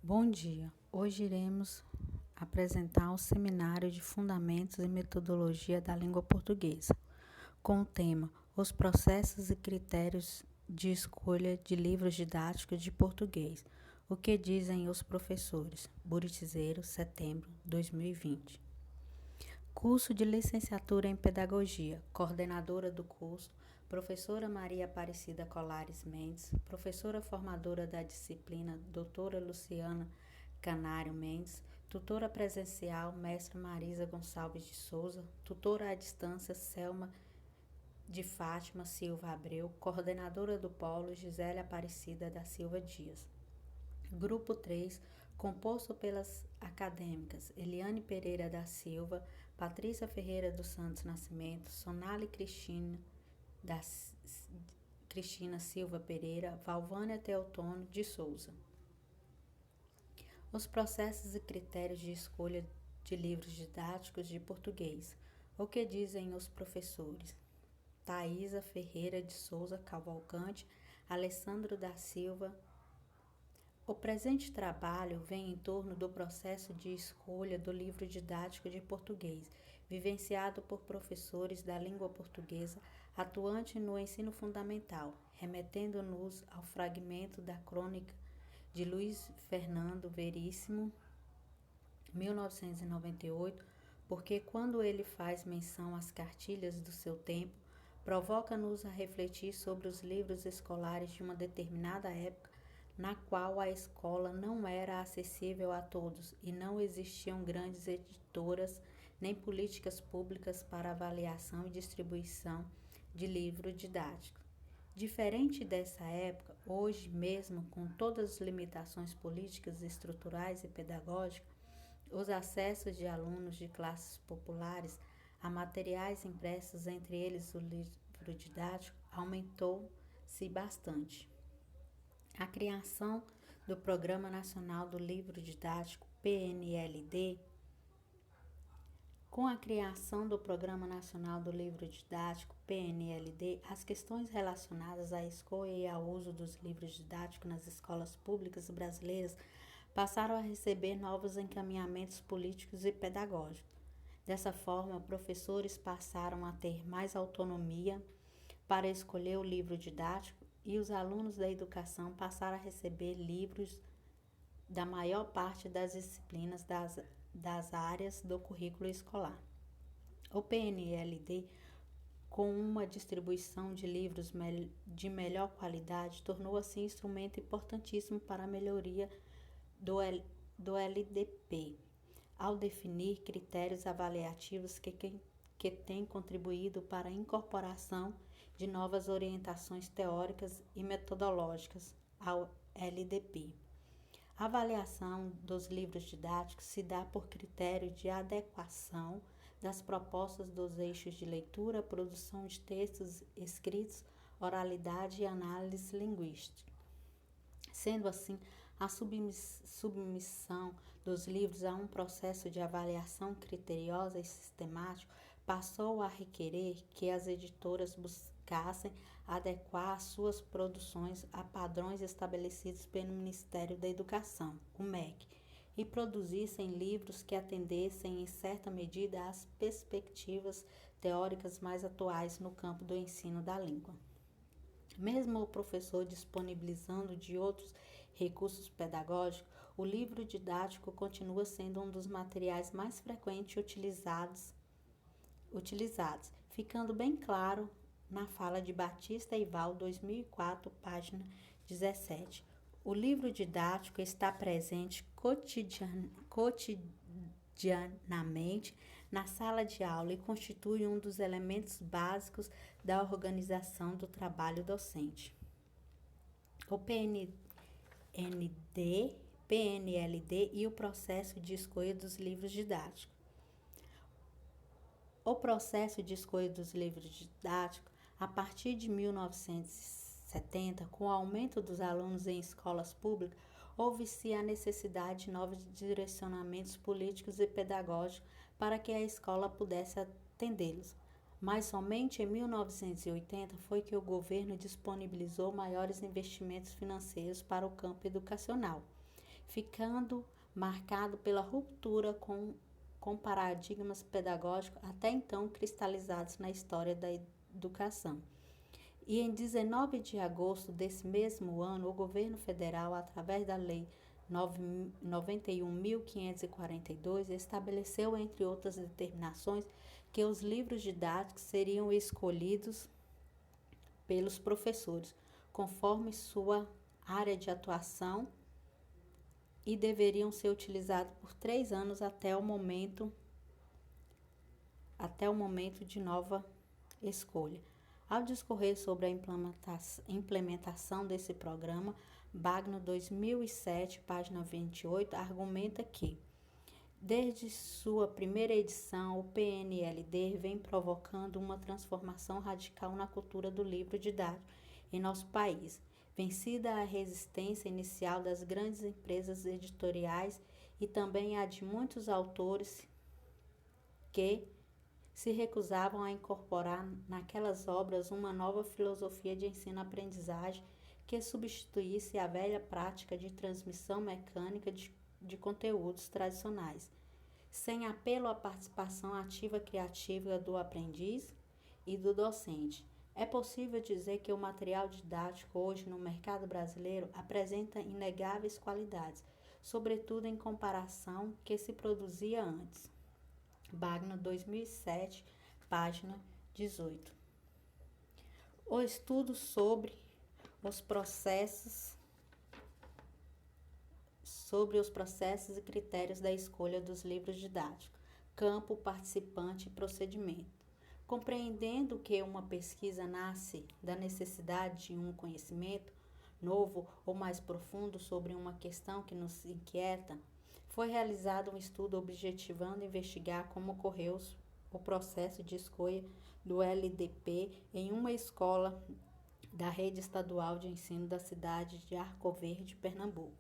Bom dia! Hoje iremos apresentar o Seminário de Fundamentos e Metodologia da Língua Portuguesa, com o tema Os Processos e Critérios de Escolha de Livros Didáticos de Português. O que dizem os professores? Buritizeiro, setembro de 2020. Curso de Licenciatura em Pedagogia. Coordenadora do curso, professora Maria Aparecida Colares Mendes, professora formadora da disciplina, doutora Luciana Canário Mendes, tutora presencial, mestra Marisa Gonçalves de Souza, tutora à distância, Selma de Fátima Silva Abreu, coordenadora do polo, Gisele Aparecida da Silva Dias. Grupo 3, composto pelas acadêmicas Eliane Pereira da Silva, Patrícia Ferreira dos Santos Nascimento, Sonali Cristina Silva Pereira, Valvânia Teotono de Souza. Os processos e critérios de escolha de livros didáticos de português. O que dizem os professores? Thaisa Ferreira de Souza Cavalcante, Alessandro da Silva. O presente trabalho vem em torno do processo de escolha do livro didático de português, vivenciado por professores da língua portuguesa atuantes no ensino fundamental, remetendo-nos ao fragmento da crônica de Luiz Fernando Veríssimo, 1998, porque quando ele faz menção às cartilhas do seu tempo, provoca-nos a refletir sobre os livros escolares de uma determinada época na qual a escola não era acessível a todos e não existiam grandes editoras nem políticas públicas para avaliação e distribuição de livro didático. Diferente dessa época, hoje mesmo, com todas as limitações políticas, estruturais e pedagógicas, os acessos de alunos de classes populares a materiais impressos, entre eles o livro didático, aumentou-se bastante. A criação do Programa Nacional do Livro Didático, PNLD. Com a criação do Programa Nacional do Livro Didático, PNLD, as questões relacionadas à escolha e ao uso dos livros didáticos nas escolas públicas brasileiras passaram a receber novos encaminhamentos políticos e pedagógicos. Dessa forma, professores passaram a ter mais autonomia para escolher o livro didático e os alunos da educação passaram a receber livros da maior parte das disciplinas das áreas do currículo escolar. O PNLD, com uma distribuição de livros de melhor qualidade, tornou-se instrumento importantíssimo para a melhoria do LDP, ao definir critérios avaliativos que têm contribuído para a incorporação de novas orientações teóricas e metodológicas ao LDP. A avaliação dos livros didáticos se dá por critério de adequação das propostas dos eixos de leitura, produção de textos escritos, oralidade e análise linguística. Sendo assim, a submissão dos livros a um processo de avaliação criteriosa e sistemático passou a requerer que as editoras buscassem adequar suas produções a padrões estabelecidos pelo Ministério da Educação, o MEC, e produzissem livros que atendessem em certa medida às perspectivas teóricas mais atuais no campo do ensino da língua. Mesmo o professor disponibilizando de outros recursos pedagógicos, o livro didático continua sendo um dos materiais mais frequentes utilizados, ficando bem claro na fala de Batista Ival, 2004, página 17. O livro didático está presente cotidianamente na sala de aula e constitui um dos elementos básicos da organização do trabalho docente. O PNLD e o processo de escolha dos livros didáticos. O processo de escolha dos livros didáticos, a partir de 1970, com o aumento dos alunos em escolas públicas, houve-se a necessidade de novos direcionamentos políticos e pedagógicos para que a escola pudesse atendê-los. Mas somente em 1980 foi que o governo disponibilizou maiores investimentos financeiros para o campo educacional. ficando marcado pela ruptura com paradigmas pedagógicos até então cristalizados na história da educação. E em 19 de agosto desse mesmo ano, o governo federal, através da Lei 91.542, estabeleceu, entre outras determinações, que os livros didáticos seriam escolhidos pelos professores, conforme sua área de atuação, e deveriam ser utilizados por 3 anos até o momento de nova escolha. Ao discorrer sobre a implementação desse programa, Bagno 2007, página 28, argumenta que, desde sua primeira edição, o PNLD vem provocando uma transformação radical na cultura do livro didático em nosso país. Vencida a resistência inicial das grandes empresas editoriais e também a de muitos autores que se recusavam a incorporar naquelas obras uma nova filosofia de ensino-aprendizagem que substituísse a velha prática de transmissão mecânica de conteúdos tradicionais, sem apelo à participação ativa criativa do aprendiz e do docente. É possível dizer que o material didático hoje no mercado brasileiro apresenta inegáveis qualidades, sobretudo em comparação que se produzia antes. Bagno 2007, página 18. O estudo sobre os processos e critérios da escolha dos livros didáticos, campo, participante e procedimento. Compreendendo que uma pesquisa nasce da necessidade de um conhecimento novo ou mais profundo sobre uma questão que nos inquieta, foi realizado um estudo objetivando investigar como ocorreu o processo de escolha do LDP em uma escola da rede estadual de ensino da cidade de Arco Verde, Pernambuco.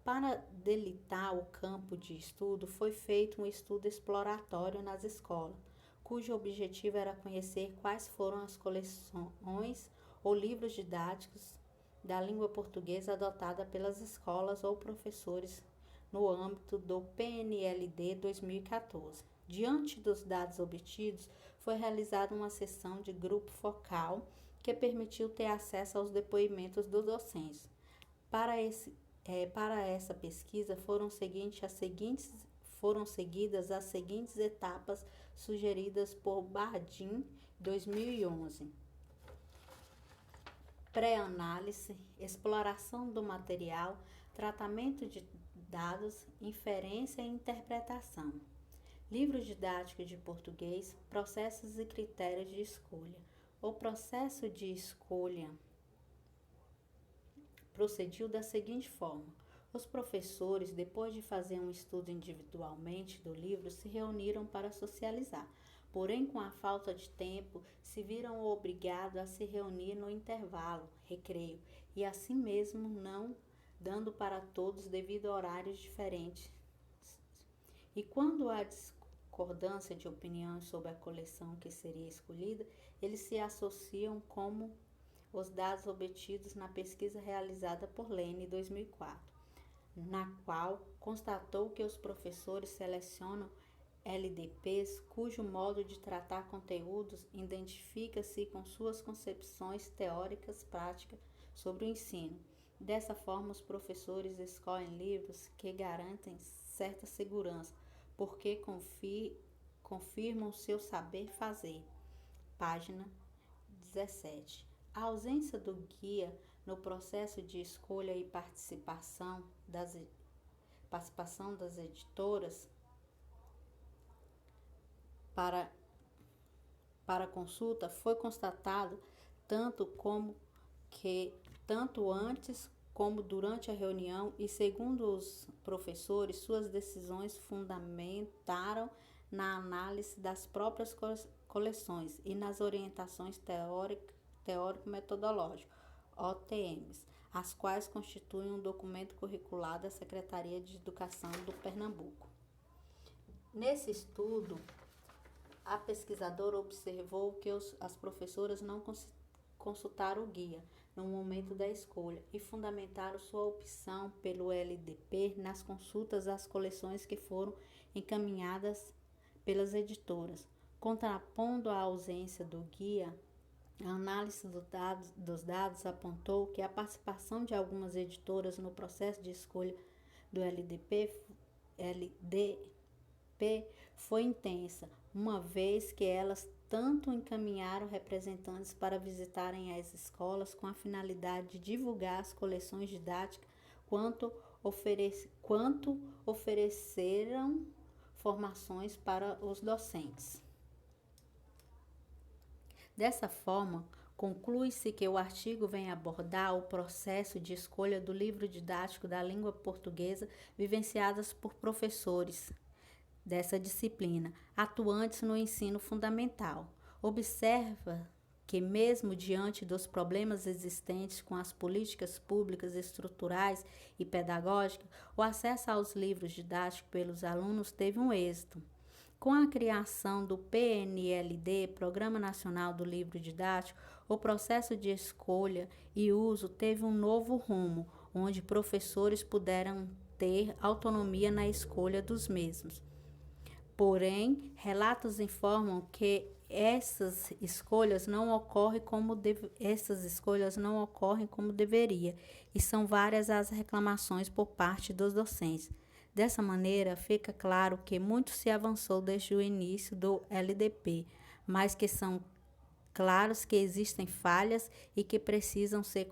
Para delimitar o campo de estudo, foi feito um estudo exploratório nas escolas, cujo objetivo era conhecer quais foram as coleções ou livros didáticos da língua portuguesa adotada pelas escolas ou professores no âmbito do PNLD 2014. Diante dos dados obtidos, foi realizada uma sessão de grupo focal que permitiu ter acesso aos depoimentos dos docentes. Para essa pesquisa foram seguidas as seguintes etapas sugeridas por Bardim, 2011. Pré-análise, exploração do material, tratamento de dados, inferência e interpretação. Livro didático de português, processos e critérios de escolha. O processo de escolha procediu da seguinte forma: os professores, depois de fazer um estudo individualmente do livro, se reuniram para socializar. Porém, com a falta de tempo, se viram obrigados a se reunir no intervalo, recreio, e assim mesmo não dando para todos devido a horários diferentes. E quando há discordância de opiniões sobre a coleção que seria escolhida, eles se associam como os dados obtidos na pesquisa realizada por Lene em 2004, na qual constatou que os professores selecionam LDPs cujo modo de tratar conteúdos identifica-se com suas concepções teóricas práticas sobre o ensino. Dessa forma, os professores escolhem livros que garantem certa segurança, porque confirmam seu saber fazer. Página 17. A ausência do guia no processo de escolha e participação das editoras para consulta foi constatado tanto antes como durante a reunião, e segundo os professores, suas decisões fundamentaram na análise das próprias coleções e nas orientações teórico-metodológicas, OTMs, as quais constituem um documento curricular da Secretaria de Educação do Pernambuco. Nesse estudo, a pesquisadora observou que as professoras não consultaram o guia. no momento da escolha e fundamentaram sua opção pelo LDP nas consultas às coleções que foram encaminhadas pelas editoras. Contrapondo a ausência do guia, a análise dos dados apontou que a participação de algumas editoras no processo de escolha do LDP foi intensa, uma vez que elas tanto encaminharam representantes para visitarem as escolas com a finalidade de divulgar as coleções didáticas, quanto ofereceram formações para os docentes. Dessa forma, conclui-se que o artigo vem abordar o processo de escolha do livro didático da língua portuguesa vivenciadas por professores dessa disciplina, atuantes no ensino fundamental. Observa que, mesmo diante dos problemas existentes com as políticas públicas estruturais e pedagógicas, o acesso aos livros didáticos pelos alunos teve um êxito. Com a criação do PNLD, Programa Nacional do Livro Didático, o processo de escolha e uso teve um novo rumo, onde professores puderam ter autonomia na escolha dos mesmos. Porém, relatos informam que essas escolhas não ocorrem como deveria, e são várias as reclamações por parte dos docentes. Dessa maneira, fica claro que muito se avançou desde o início do LDP, mas que são claros que existem falhas e que precisam ser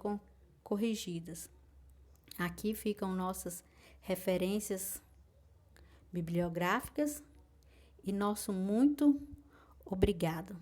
corrigidas. Aqui ficam nossas referências bibliográficas e nosso muito obrigado.